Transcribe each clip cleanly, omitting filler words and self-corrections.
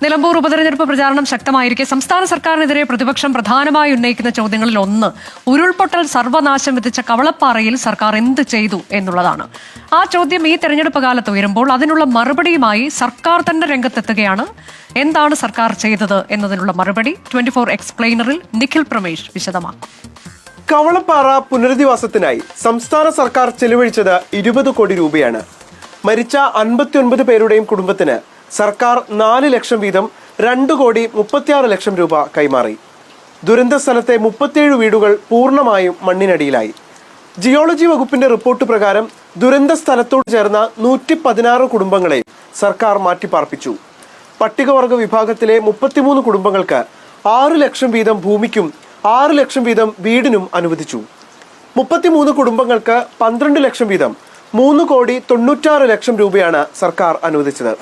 നിലമ്പൂർ ഉപതെരഞ്ഞെടുപ്പ് പ്രചാരണം ശക്തമായിരിക്കെ സംസ്ഥാന സർക്കാരിനെതിരെ പ്രതിപക്ഷം പ്രധാനമായി ഉന്നയിക്കുന്ന ചോദ്യങ്ങളിൽ ഒന്ന് ഉരുൾപൊട്ടൽ സർവനാശം വിധിച്ച കവളപ്പാറയിൽ സർക്കാർ എന്ത് ചെയ്തു എന്നുള്ളതാണ്. ആ ചോദ്യം ഈ തെരഞ്ഞെടുപ്പ് കാലത്ത് ഉയരുമ്പോൾ അതിനുള്ള മറുപടിയുമായി സർക്കാർ തന്നെ രംഗത്തെത്തുകയാണ്. എന്താണ് സർക്കാർ ചെയ്തത് എന്നതിനുള്ള മറുപടി 24 എക്സ്പ്ലെയിനറിൽ നിഖിൽ പ്രമേഷ് വിശദമാക്കും. കവളപ്പാറ പുനരധിവാസത്തിനായി സംസ്ഥാന സർക്കാർ ചെലവഴിച്ചത് 20 കോടി രൂപയാണ്. മരിച്ച 59 പേരുടെയും കുടുംബത്തിന് സർക്കാർ 4 ലക്ഷം വീതം 2,36 ലക്ഷം രൂപ കൈമാറി. ദുരന്ത സ്ഥലത്തെ 37 വീടുകൾ പൂർണ്ണമായും മണ്ണിനടിയിലായി. ജിയോളജി വകുപ്പിന്റെ റിപ്പോർട്ട് പ്രകാരം ദുരന്ത സ്ഥലത്തോട് ചേർന്ന 116 കുടുംബങ്ങളെ സർക്കാർ മാറ്റിപ്പാർപ്പിച്ചു. പട്ടികവർഗ വിഭാഗത്തിലെ 33 കുടുംബങ്ങൾക്ക് 6 ലക്ഷം വീതം ഭൂമിക്കും 6 ലക്ഷം വീതം വീടിനും അനുവദിച്ചു. 33 കുടുംബങ്ങൾക്ക് 12 ലക്ഷം വീതം 3,96 ലക്ഷം രൂപയാണ് സർക്കാർ അനുവദിച്ചത്.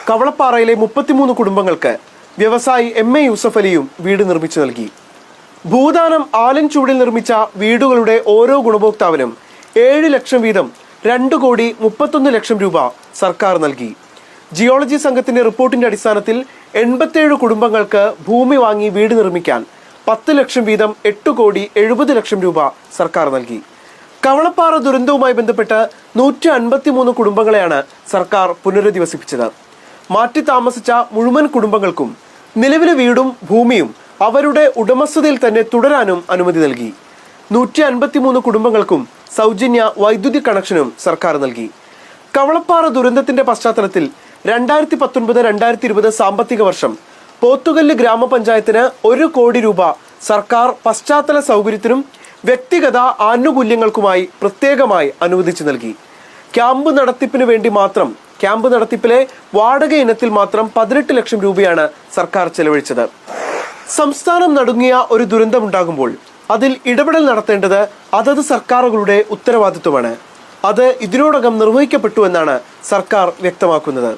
കവളപ്പാറയിലെ 33 കുടുംബങ്ങൾക്ക് വ്യവസായി MA യൂസഫ് അലിയും വീട് നിർമ്മിച്ചു നൽകി. ഭൂദാനം ആലൻചൂടിൽ നിർമ്മിച്ച വീടുകളുടെ ഓരോ ഗുണഭോക്താവിനും 7 ലക്ഷം വീതം 2,31 ലക്ഷം രൂപ സർക്കാർ നൽകി. ജിയോളജി സംഘത്തിന്റെ റിപ്പോർട്ടിന്റെ അടിസ്ഥാനത്തിൽ 87 കുടുംബങ്ങൾക്ക് ഭൂമി വാങ്ങി വീട് നിർമ്മിക്കാൻ 10 ലക്ഷം വീതം 8,70 ലക്ഷം രൂപ സർക്കാർ നൽകി. കവളപ്പാറ ദുരന്തവുമായി ബന്ധപ്പെട്ട് 153 കുടുംബങ്ങളെയാണ് സർക്കാർ പുനരധിവസിപ്പിച്ചത്. മാറ്റി താമസിച്ച മുഴുവൻ കുടുംബങ്ങൾക്കും നിലവിലെ വീടും ഭൂമിയും അവരുടെ ഉടമസ്ഥതയിൽ തന്നെ തുടരാനും അനുമതി നൽകി. 153 കുടുംബങ്ങൾക്കും സൗജന്യ വൈദ്യുതി കണക്ഷനും സർക്കാർ നൽകി. കവളപ്പാറ ദുരന്തത്തിന്റെ പശ്ചാത്തലത്തിൽ 2019-2020 സാമ്പത്തിക വർഷം പോത്തുകല്ല് ഗ്രാമപഞ്ചായത്തിന് 1 കോടി രൂപ സർക്കാർ പശ്ചാത്തല സൗകര്യത്തിനും വ്യക്തിഗത ആനുകൂല്യങ്ങൾക്കുമായി പ്രത്യേകമായി അനുവദിച്ചു നൽകി. ക്യാമ്പ് നടത്തിപ്പിന് വേണ്ടി മാത്രം ക്യാമ്പ് നടത്തിപ്പിലെ വാടക ഇനത്തിൽ മാത്രം 18 ലക്ഷം രൂപയാണ് സർക്കാർ ചെലവഴിച്ചത്. സംസ്ഥാനം നടുങ്ങിയ ഒരു ദുരന്തമുണ്ടാകുമ്പോൾ അതിൽ ഇടപെടൽ നടത്തേണ്ടത് അതത് സർക്കാരുകളുടെ ഉത്തരവാദിത്വമാണ്. അത് ഇതിനോടകം നിർവഹിക്കപ്പെട്ടു എന്നാണ് സർക്കാർ വ്യക്തമാക്കുന്നത്.